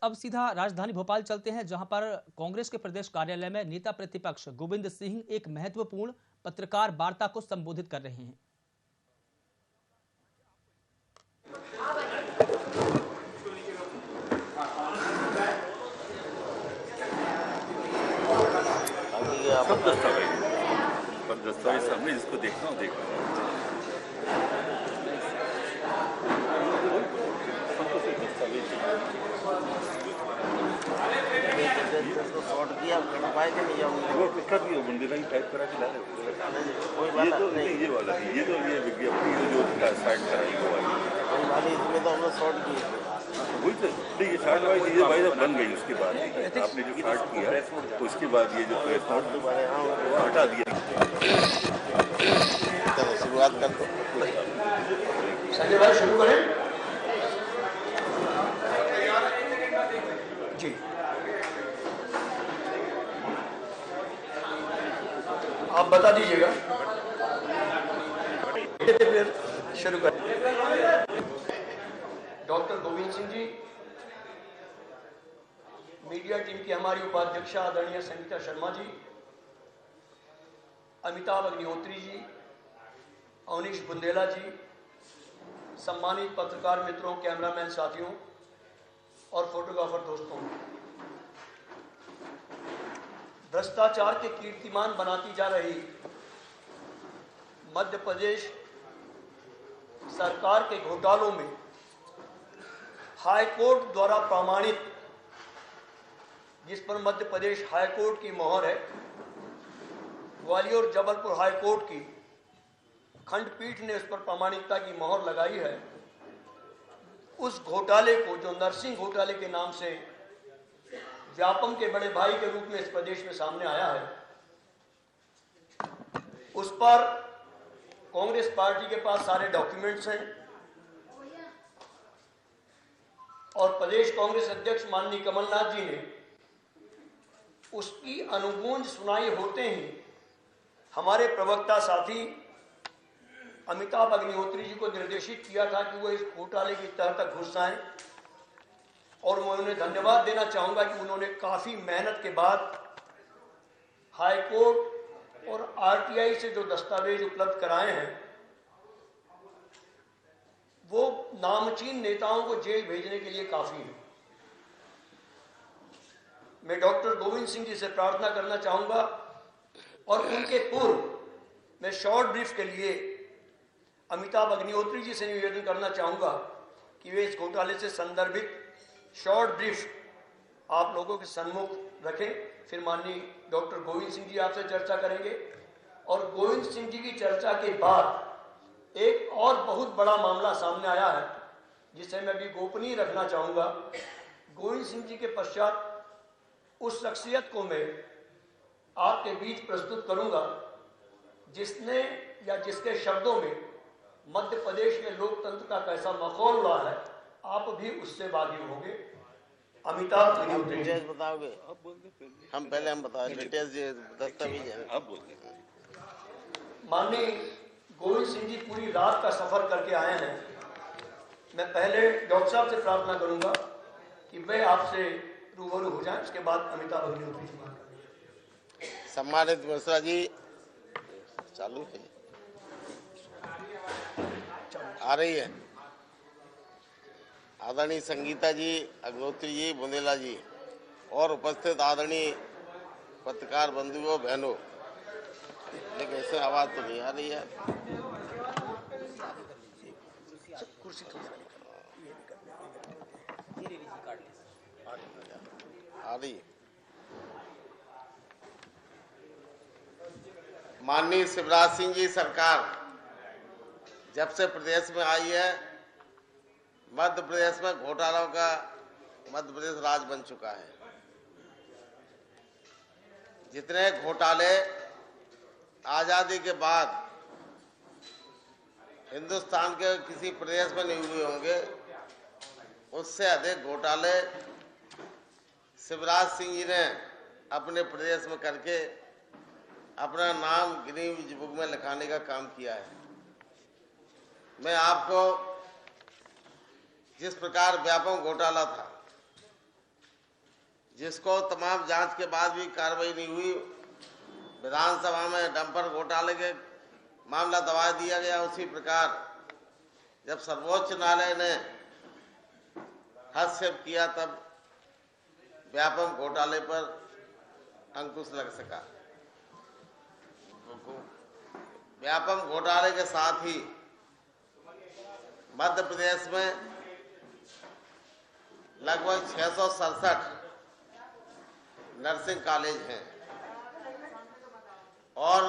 अब सीधा राजधानी भोपाल चलते हैं, जहां पर कांग्रेस के प्रदेश कार्यालय में नेता प्रतिपक्ष गोविंद सिंह एक महत्वपूर्ण पत्रकार वार्ता को संबोधित कर रहे हैं। सब दस्तावेज पर दस्तावेज सामने जिसको देखना हो देखना शॉर्ट किया पाए कि नहीं वो कर दिया बंदे का टाइप करा के ला रहे। ये तो नहीं, ये वाला ये तो ये विज्ञप्ति जो साइड कराई वो वाली इसमें तो हमने शॉर्ट किए वही तो नहीं, ये शार्ट वाली चीजें भाई बन गई। उसके बाद आपने जो शार्ट किया तो उसके बाद ये जो प्रेस नोट हटा दिया। शुरुआत कर दो। संजय भाई शुरू करें जी। आप बता दीजिएगा, फिर शुरू करें। Doctor Govind Singh ji, media team की हमारी उपाध्यक्षा आदरणीय संगीता शर्मा जी, अमिताभ अग्निहोत्री जी, अवनीश बुंदेला जी, सम्मानित पत्रकार मित्रों, कैमरामैन साथियों और फोटोग्राफर दोस्तों, भ्रष्टाचार के कीर्तिमान बनाती जा रही मध्य प्रदेश सरकार के घोटालों में हाईकोर्ट द्वारा प्रमाणित, जिस पर मध्य प्रदेश हाईकोर्ट की मोहर है, ग्वालियर और जबलपुर हाईकोर्ट की खंडपीठ ने उस पर प्रामाणिकता की मोहर लगाई है, उस घोटाले को जो नरसिंह घोटाले के नाम से व्यापम के बड़े भाई के रूप में इस प्रदेश में सामने आया है, उस पर कांग्रेस पार्टी के पास सारे डॉक्यूमेंट्स हैं और प्रदेश कांग्रेस अध्यक्ष माननीय कमलनाथ जी ने उसकी अनुगूंज सुनाई होते ही हमारे प्रवक्ता साथी अमिताभ अग्निहोत्री जी को निर्देशित किया था कि वो इस घोटाले की तह तक घुस आए, और मैं उन्हें धन्यवाद देना चाहूंगा कि उन्होंने काफी मेहनत के बाद हाईकोर्ट और आरटीआई से जो दस्तावेज उपलब्ध कराए हैं, वो नामचीन नेताओं को जेल भेजने के लिए काफी है। मैं डॉक्टर गोविंद सिंह जी से प्रार्थना करना चाहूंगा और उनके पूर्व मैं शॉर्ट ब्रीफ के लिए अमिताभ अग्निहोत्री जी से निवेदन करना चाहूंगा कि वे इस घोटाले से संदर्भित शॉर्ट ब्रीफ आप लोगों के सम्मुख रखें। फिर माननीय डॉक्टर गोविंद सिंह जी आपसे चर्चा करेंगे और गोविंद सिंह जी की चर्चा के बाद एक और बहुत बड़ा मामला सामने आया है जिसे मैं भी गोपनीय रखना चाहूंगा। गोविंद सिंह जी के पश्चात उस शख्सियत को मैं आपके बीच प्रस्तुत करूंगा जिसने या जिसके शब्दों में मध्य प्रदेश में लोकतंत्र का कैसा माहौल हुआ है, आप भी उससे वाकिफ होंगे। अमिताभ डिटेल्स बताओगे? हम पहले बताओ डिटेल्स दस्तावेज आप बोल। माननीय गोविंद सिंह जी पूरी रात का सफर करके आए हैं। मैं पहले डॉक्टर साहब से प्रार्थना करूंगा कि वे आपसे रूबरू हो जाएं, उसके बाद अमिताभ अग्निहोत्री जी बात करेंगे। सम्मानित मिश्रा जी चालू है, आ रही है। आदरणीय संगीता जी, अग्निहोत्री जी, बुंदेला जी और उपस्थित आदरणीय पत्रकार बंधुओं बहनों, लेकिन ऐसे आवाज तो नहीं आ रही है। कुर्सी आ रही है। माननीय शिवराज सिंह जी सरकार जब से प्रदेश में आई है, मध्य प्रदेश में घोटालों का मध्य प्रदेश राज बन चुका है। जितने घोटाले आजादी के बाद हिंदुस्तान के किसी प्रदेश में नहीं हुए होंगे, उससे अधिक घोटाले शिवराज सिंह जी ने अपने प्रदेश में करके अपना नाम गिनीज बुक में लिखाने का काम किया है। मैं आपको जिस प्रकार व्यापम घोटाला था, जिसको तमाम जांच के बाद भी कार्रवाई नहीं हुई, विधानसभा में डंपर घोटाले के मामला दबा दिया गया। उसी प्रकार जब सर्वोच्च न्यायालय ने हस्तक्षेप किया तब व्यापम घोटाले पर अंकुश लग सका। व्यापम घोटाले के साथ ही मध्य प्रदेश में लगभग 667 नर्सिंग कॉलेज हैं और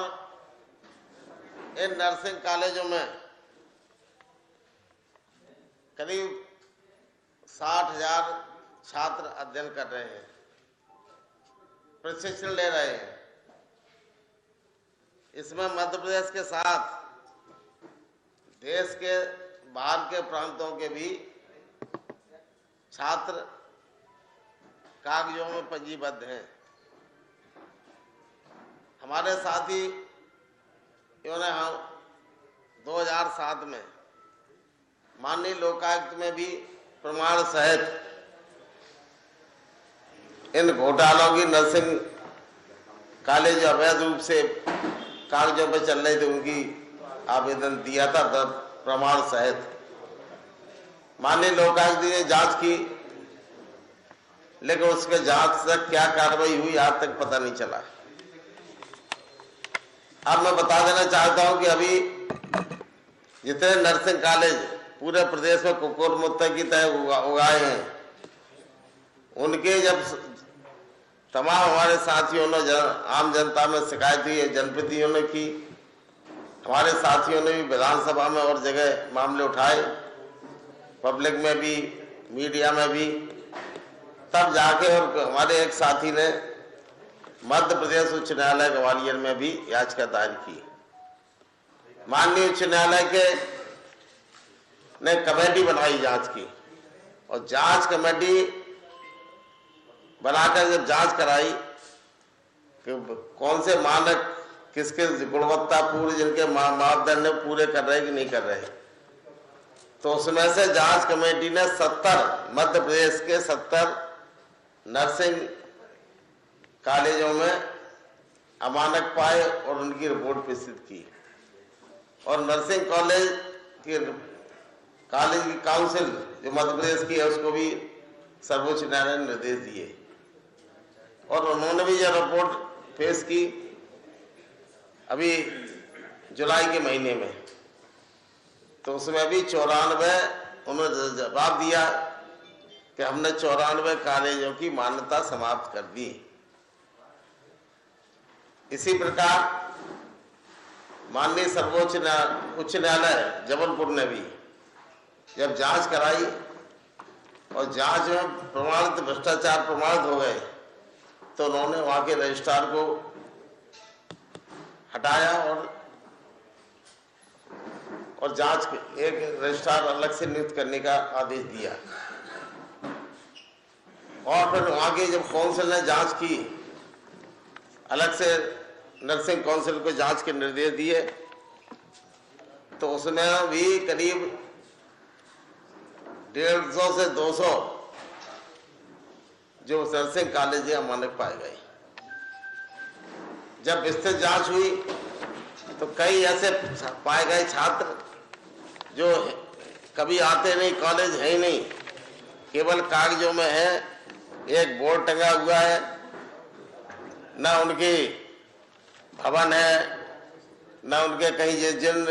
इन नर्सिंग कॉलेजों में करीब 60,000 छात्र अध्ययन कर रहे हैं, प्रशिक्षण ले रहे हैं। इसमें मध्य प्रदेश के साथ देश के बाहर के प्रांतों के भी छात्र कागजों में पंजीबद्ध हैं। हमारे साथी इन्होंने 2007 में माननीय लोकायुक्त में भी प्रमाण सहित इन घोटालों की नर्सिंग कॉलेज अवैध रूप से कागजों पर चल रहे थे, उनकी आवेदन दिया था प्रमाण सहित। माननीय लोकायुक्त ने जांच की, लेकिन उसके जांच तक क्या कार्रवाई हुई आज तक पता नहीं चला। अब मैं बता देना चाहता हूं कि अभी जितने नर्सिंग कॉलेज पूरे प्रदेश में कुकुर मुत्ते की तरह उगाए हैं, उनके जब तमाम हमारे साथियों ने आम जनता में शिकायत हुई है, जनप्रतिनिधियों ने की, हमारे साथियों ने भी विधानसभा में और जगह मामले उठाए, पब्लिक में भी, मीडिया में भी, तब जाके और हमारे एक साथी ने मध्य प्रदेश उच्च न्यायालय ग्वालियर में भी याचिका दायर की। माननीय उच्च न्यायालय के ने कमेटी बनाई जांच की और जांच कमेटी बनाकर जब जांच कराई कि कौन से मानक किसके गुणवत्ता पूर्ण जिनके मापदंड पूरे कर रहे कि नहीं कर रहे, तो उसमें से जांच कमेटी ने 70 मध्य प्रदेश के 70 नर्सिंग कॉलेजों में अमानक पाए और उनकी रिपोर्ट प्रस्तुत की। और नर्सिंग कॉलेज की काउंसिल जो मध्य प्रदेश की है उसको भी सर्वोच्च न्यायालय ने निर्देश दिए और उन्होंने भी यह रिपोर्ट पेश की अभी जुलाई के महीने में। तो उसमें भी 94 उन्होंने जवाब दिया कि हमने 94 कॉलेजों की मान्यता समाप्त कर दी। इसी प्रकार माननीय सर्वोच्च उच्च न्यायालय जबलपुर ने भी जब जांच कराई और जांच में प्रमाणित भ्रष्टाचार प्रमाणित हो गए, तो उन्होंने वहां के रजिस्ट्रार को हटाया और जांच एक रजिस्ट्रार अलग से नियुक्त करने का आदेश दिया। और फिर वहां की जब काउंसिल ने जांच की, अलग से नर्सिंग काउंसिल को जांच के निर्देश दिए, तो उसमें भी करीब 150 से 200 जो नर्सिंग कॉलेज अमानक पाए गए। जब विस्तृत जांच हुई तो कई ऐसे पाए गए छात्र जो कभी आते नहीं, कॉलेज है ही नहीं, केवल कागजों में है, एक बोर्ड टंगा हुआ है, ना उनकी भवन है, ना उनके कहीं जिन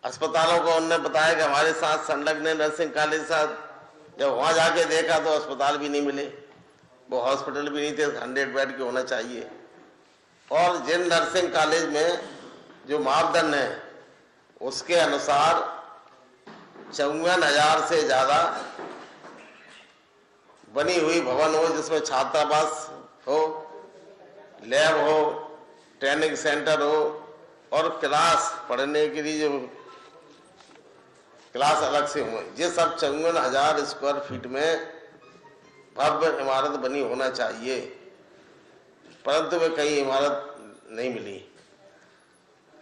अस्पतालों को उन्होंने बताया कि हमारे साथ संलग्न है नर्सिंग कॉलेज साथ, जब वहां जाके देखा तो अस्पताल भी नहीं मिले, वो हॉस्पिटल भी नहीं थे, 100 बेड के होना चाहिए। और जिन नर्सिंग कॉलेज में जो मापदंड है उसके अनुसार 54,000 से ज्यादा बनी हुई भवन हो, जिसमें छात्रावास हो, लैब हो, ट्रेनिंग सेंटर हो और क्लास पढ़ने के लिए जो क्लास अलग से हुए, ये सब 54,000 स्क्वायर फीट में भव्य इमारत बनी होना चाहिए, परंतु वे कई इमारत नहीं मिली,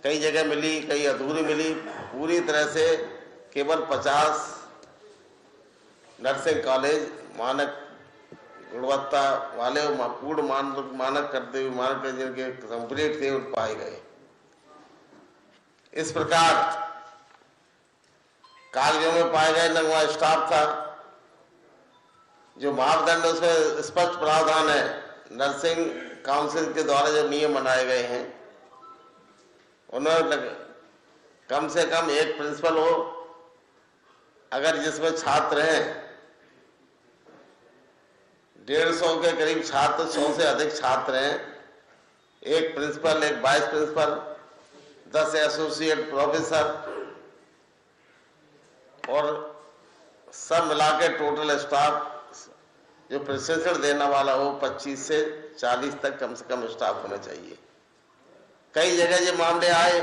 कई जगह मिली, कई अधूरी मिली। पूरी तरह से केवल 50 नर्सिंग कॉलेज मानक गुणवत्ता वाले पूर्ण मानक करते हुए मानक जिनके कंप्लीट थे उन पाए गए। इस प्रकार कागजों में पाए गए न वहाँ स्टाफ था, जो मापदंड उसमें स्पष्ट प्रावधान है, नर्सिंग काउंसिल के द्वारा जो नियम बनाए गए हैं उन्होंने कम से कम एक प्रिंसिपल हो, अगर जिसमें छात्र हैं 150 के करीब छात्र, 100 से अधिक छात्र हैं, एक प्रिंसिपल, एक वाइस प्रिंसिपल, 10 एसोसिएट प्रोफेसर और सब मिला के टोटल स्टाफ जो प्रशिक्षण देने वाला हो 25 से 40 तक कम से कम स्टाफ होना चाहिए। कई जगह ये मामले आए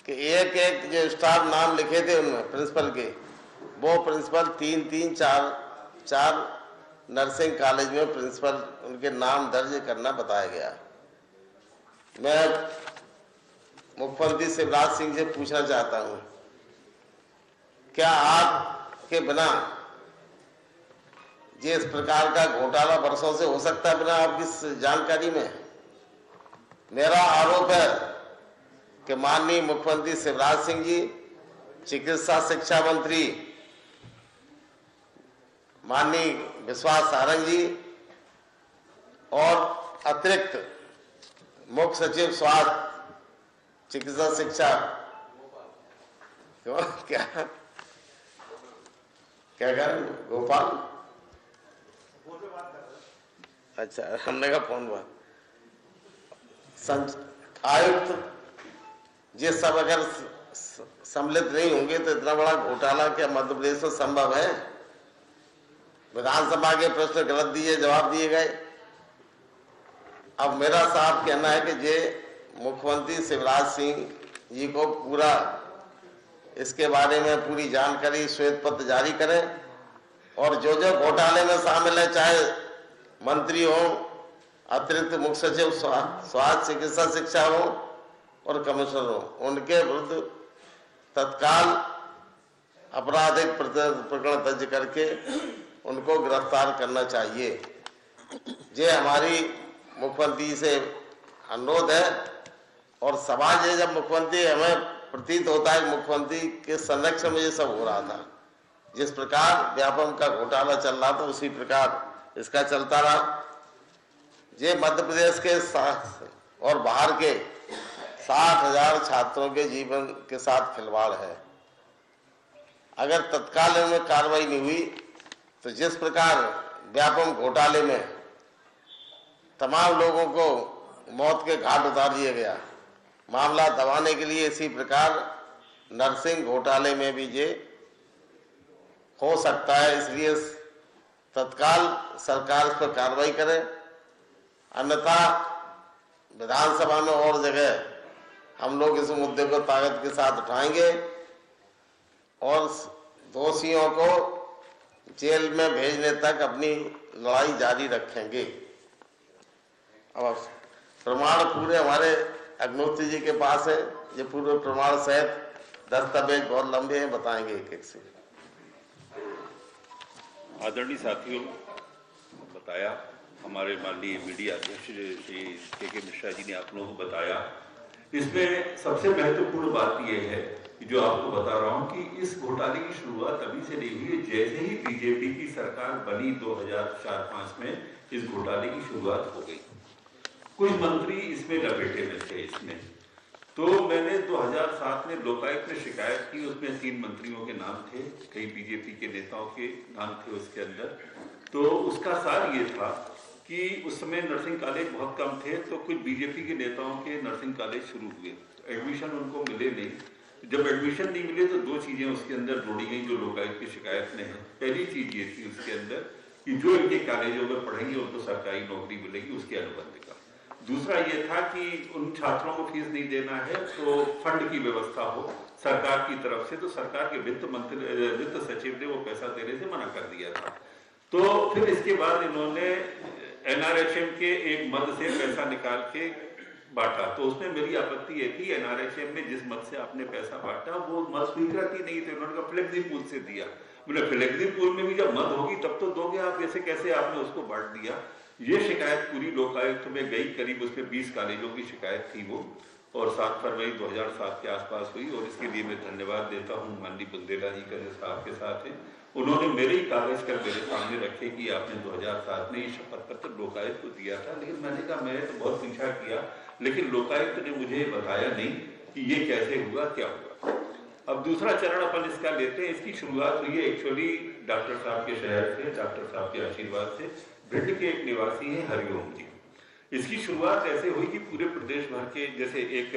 कि एक एक जो स्टाफ नाम लिखे थे उनमें प्रिंसिपल के, वो प्रिंसिपल 3-3, 4 नर्सिंग कॉलेज में प्रिंसिपल उनके नाम दर्ज करना बताया गया। मैं मुख्यमंत्री शिवराज सिंह से पूछना चाहता हूं, क्या आपके बिना ये इस प्रकार का घोटाला वर्षों से हो सकता है बिना आपकी जानकारी में? मेरा आरोप है कि माननीय मुख्यमंत्री शिवराज सिंह जी, चिकित्सा शिक्षा मंत्री माननीय विश्वास सारंग जी और अतिरिक्त मुख्य सचिव स्वास्थ्य चिकित्सा शिक्षा क्या करें गोपाल, अच्छा हमने का फोन हुआ, आयुक्त, ये सब अगर सम्मिलित नहीं होंगे तो इतना बड़ा घोटाला क्या मध्य प्रदेश में संभव है? विधानसभा के प्रश्न गलत दिए, जवाब दिए गए। अब मेरा साफ कहना है कि ये मुख्यमंत्री शिवराज सिंह जी को पूरा इसके बारे में पूरी जानकारी श्वेत पत्र जारी करें और जो जो घोटाले में शामिल है, चाहे मंत्री हो, अतिरिक्त मुख्य सचिव स्वास्थ्य चिकित्सा शिक्षा हो और कमिश्नर हो, उनके विरुद्ध तत्काल आपराधिक प्रकरण दर्ज करके उनको गिरफ्तार करना चाहिए। ये हमारी मुख्यमंत्री से अनुरोध है। और समाज है, जब मुख्यमंत्री, हमें प्रतीत होता है मुख्यमंत्री के संरक्षण में ये सब हो रहा था, जिस प्रकार व्यापम का घोटाला चल रहा था उसी प्रकार इसका चलता रहा। ये मध्य प्रदेश के और बाहर के 60,000 छात्रों के जीवन के साथ खिलवाड़ है। अगर तत्काल इनमें कार्रवाई नहीं हुई तो जिस प्रकार व्यापम घोटाले में तमाम लोगों को मौत के घाट उतार दिया गया, मामला दबाने के लिए इसी प्रकार नर्सिंग घोटाले में भी ये हो सकता है। इसलिए तत्काल सरकार इस पर कार्रवाई करे, अन्यथा विधानसभा में और जगह हम लोग इस मुद्दे को ताकत के साथ उठाएंगे और दोषियों को जेल में भेजने तक अपनी लड़ाई जारी रखेंगे। अब प्रमाण पूरे हमारे अग्निहोत्री जी के पास है, ये पूरे प्रमाण सहित दस्तावेज बहुत लंबे हैं, बताएंगे एक एक से। आदरणीय साथियों, बताया हमारे माननीय मीडिया अध्यक्ष श्री के मिश्रा जी ने आप लोगों को बताया। इसमें सबसे महत्वपूर्ण बात यह है कि जो आपको बता रहा हूं कि इस घोटाले की शुरुआत अभी से नहीं हुई, जैसे ही बीजेपी की सरकार बनी 2004-05 में इस घोटाले की शुरुआत हो गई। कुछ मंत्री इसमें लपेटे में थे। इसमें तो मैंने 2007 में लोकायुक्त में शिकायत की, उसमें 3 मंत्रियों के नाम थे, कई बीजेपी के नेताओं के नाम थे उसके अंदर। तो उसका सार ये था कि उस समय नर्सिंग कॉलेज बहुत कम थे, तो कुछ बीजेपी के नेताओं के नर्सिंग कॉलेज शुरू हुए, एडमिशन उनको मिले नहीं। जब एडमिशन नहीं मिले तो 2 चीजें उसके अंदर जोड़ी गई जो लोकायुक्त की शिकायत में है। पहली चीज ये थी उसके अंदर कि जो इनके कॉलेजों में पढ़ेंगे उनको सरकारी नौकरी मिलेगी, उसके अनुबंध का। दूसरा ये था कि उन छात्रों को फीस नहीं देना है तो फंड की व्यवस्था हो सरकार की तरफ से, तो सरकार के वित्त सचिव ने वो पैसा देने से मना कर दिया था। तो फिर इसके बाद इन्होंने NRHM के एक मद से पैसा निकाल के बांटा। तो उसमें मेरी आपत्ति ये थी, NRHM में जिस मद से आपने पैसा बांटा वो मद स्वीकृत ही नहीं थे, उन्होंने फ्लेक्सिबल से दिया। बोले फिलकदीपुर में भी जब मद होगी तब तो दोगे आप, ऐसे कैसे आपने उसको बांट दिया। ये शिकायत पूरी लोकायुक्त में गई, करीब उसमें 20 कॉलेजों की शिकायत थी वो, और 7 फरवरी 2007 के आसपास हुई। और इसके लिए मैं धन्यवाद देता हूँ माननीय बुंदेला जी का, जो साहब के साथ है, उन्होंने मेरे ही कागज कर मेरे सामने रखे कि आपने 2007 में ये शपथ पत्र लोकायुक्त को दिया था। लेकिन मैंने कहा मैंने तो बहुत पीछा किया, लेकिन लोकायुक्त ने मुझे बताया नहीं कि ये कैसे हुआ, क्या हुआ। अब दूसरा चरण अपन इसका लेते हैं। इसकी शुरुआत हुई है एक्चुअली डॉक्टर साहब के शहर से, डॉक्टर साहब के आशीर्वाद से। भिंड के एक निवासी हैं हरिओम जी। इसकी शुरुआत ऐसे हुई कि पूरे प्रदेश भर के, जैसे एक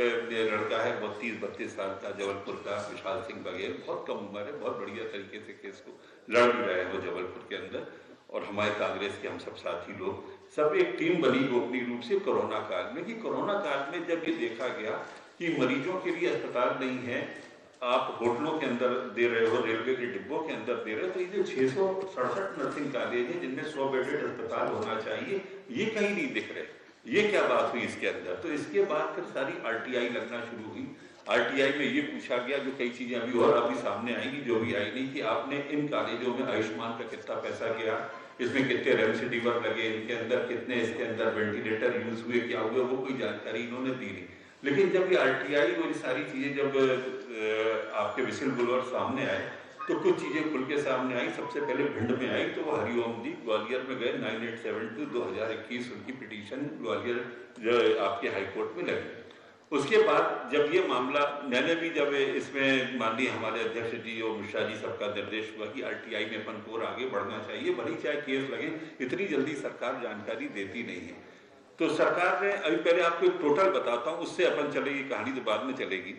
लड़का है 32 साल का जबलपुर का, विशाल सिंह बघेल, बहुत कम उम्र है, बहुत बढ़िया तरीके से केस को लड़ भी रहे हैं वो जबलपुर के अंदर। और हमारे कांग्रेस के हम सब साथी लोग सब एक टीम बनी गोपनीय रूप से कोरोना काल में, कि कोरोना काल में जब ये देखा गया कि मरीजों के लिए अस्पताल नहीं है, आप होटलों के अंदर दे रहे हो, रेलवे के डिब्बों के अंदर दे रहे हो, तो ये जो 667 नर्सिंग कॉलेज है जिनमें 100 बेडेड अस्पताल होना चाहिए, ये कहीं नहीं दिख रहे। ये क्या बात हुई इसके अंदर। तो इसके बाद फिर सारी RTI लगना शुरू हुई। RTI में ये पूछा गया, जो कई चीजें अभी और अभी सामने आएंगी, जो भी आई नहीं, कि आपने इन कॉलेजों में आयुष्मान का कितना पैसा गया, इसमें कितने रेमडेसिविर लगे, इनके अंदर कितने, इसके अंदर वेंटिलेटर यूज हुए, क्या हुए, वो कोई जानकारी इन्होंने दी नहीं। लेकिन जब ये RTI और ये सारी चीजें जब आपके विसिल ब्लोअर सामने आए, तो कुछ चीजें खुल के सामने आई। सबसे पहले भिंड में आई, तो वो हरिओम जी ग्वालियर में गए, 9872/2021 उनकी पिटीशन ग्वालियर जो आपके हाईकोर्ट में लगी। उसके बाद जब ये मामला, मैंने भी जब इसमें माननीय हमारे अध्यक्ष जी और मिश्रा जी सबका निर्देश हुआ कि RTI में अपन को और आगे बढ़ना चाहिए, भले चाहे केस लगे, इतनी जल्दी सरकार जानकारी देती नहीं है। तो सरकार ने, अभी पहले आपको एक टोटल बताता हूँ, उससे अपन चलेगी, कहानी तो बाद में चलेगी।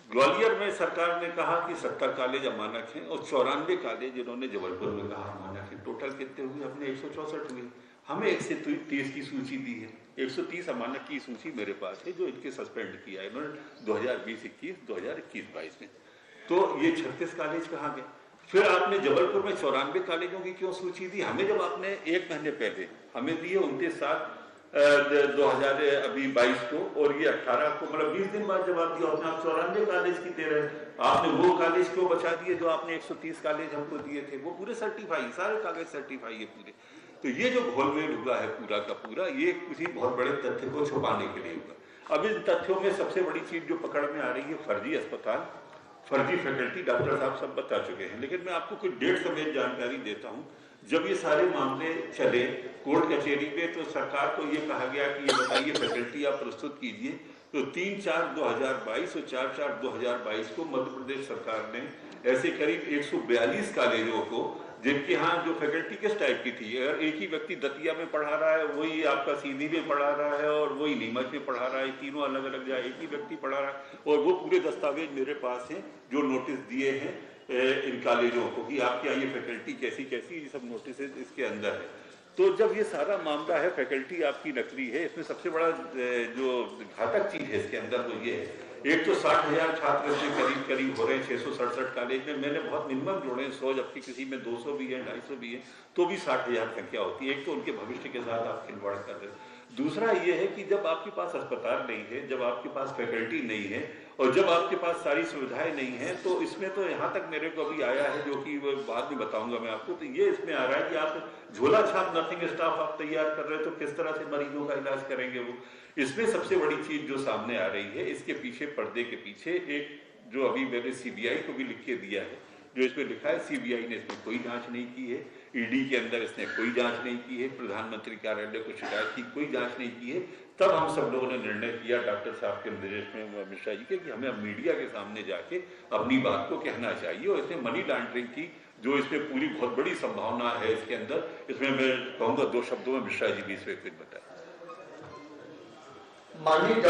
ग्वालियर में सरकार ने कहा कि 70 कॉलेज अमानक हैं, और 94 कॉलेज इन्होंने जबलपुर में कहा अमानक है। टोटल कितने हुए अपने? 164 हुए। हमें 130 की सूची दी है, 130 अमानक की सूची मेरे पास है, जो इनके सस्पेंड किया है इन्होंने 2020-21, 2021-22 में। तो ये 36 कॉलेज कहाँ गए? फिर आपने जबलपुर में 94 कॉलेजों की क्यों सूची दी? हमें जब आपने 1 महीने पहले हमें दी है 29/7/2022 को, और ये 18 को, मतलब 20 दिन बाद जवाब दिया आपने, आप 94 कॉलेज की दे रहे हैं। आपने वो कॉलेज क्यों बचा दिए जो आपने 130 कॉलेज हमको दिए थे? वो पूरे सर्टिफाई, सारे कागज सर्टिफाई है पूरे। तो ये जो घोलमेल हुआ है पूरा का पूरा, ये किसी बहुत बड़े तथ्य को छुपाने के लिए हुआ। अब इन तथ्यों में सबसे बड़ी चीज जो पकड़ में आ रही है, फर्जी अस्पताल, फर्जी फैकल्टी, डॉक्टर साहब सब बता चुके हैं। लेकिन मैं आपको कुछ डेट समेत जानकारी देता हूँ। जब ये सारे मामले चले कोर्ट कचहरी में, तो सरकार को ये कहा गया कि ये बताइए फैकल्टी आप प्रस्तुत कीजिए। तो 3/4/2022 और 4/4/2022 को मध्य प्रदेश सरकार ने ऐसे करीब 142 कॉलेजों को, जिनके यहाँ जो फैकल्टी किस टाइप की थी, अगर एक ही व्यक्ति दतिया में पढ़ा रहा है, वही आपका सीधी में पढ़ा रहा है, और वही नीमच में पढ़ा रहा है, तीनों अलग अलग जगह एक ही व्यक्ति पढ़ा रहा है, और वो पूरे दस्तावेज मेरे पास हैं जो नोटिस दिए हैं इन कॉलेजों को कि आपके यहाँ ये फैकल्टी कैसी कैसी, ये सब नोटिस इसके अंदर है। तो जब ये सारा मामला है, फैकल्टी आपकी नकली है, इसमें सबसे बड़ा जो घातक चीज है इसके अंदर वो ये है, एक तो 60,000 छात्र इसमें करीब हो रहे हैं 667 कॉलेज में। मैंने बहुत मिनिमम जोड़े हैं 100, जबकि किसी में 200 भी है, 250 भी है, तो भी 60,000 संख्या होती है। एक तो उनके भविष्य के साथ आप खिलवाड़ कर रहे हैं। दूसरा ये है कि जब आपके पास अस्पताल नहीं है, जब आपके पास फैकल्टी नहीं है, और जब आपके पास सारी सुविधाएं नहीं है, तो इसमें तो यहाँ तक मेरे को अभी आया है, जो कि बाद में बताऊंगा मैं आपको, तो ये इसमें आ रहा है कि आप झोला छाप नर्सिंग स्टाफ आप तैयार कर रहे हो, तो किस तरह से मरीजों का इलाज करेंगे वो। इसमें सबसे बड़ी चीज जो सामने आ रही है, इसके पीछे, पर्दे के पीछे एक, जो अभी मैंने CBI को भी लिख के दिया है, जो इसमें लिखा है CBI ने इसमें कोई जांच नहीं की है, ED के अंदर इसने कोई जांच नहीं की है, प्रधानमंत्री कार्यालय को शिकायत की, कोई जांच नहीं की है। तब हम सब लोगों ने निर्णय किया डॉक्टर साहब के निर्देश में, मिश्रा जी के, कि हमें मीडिया के सामने जाके अपनी बात को कहना चाहिए। और इसमें मनी लॉन्ड्रिंग की, जो इसमें पूरी बहुत बड़ी संभावना है इसके अंदर, इसमें मैं कहूँगा 2 शब्दों में मिश्रा जी भी इसमें कुछ बताएं। माननीय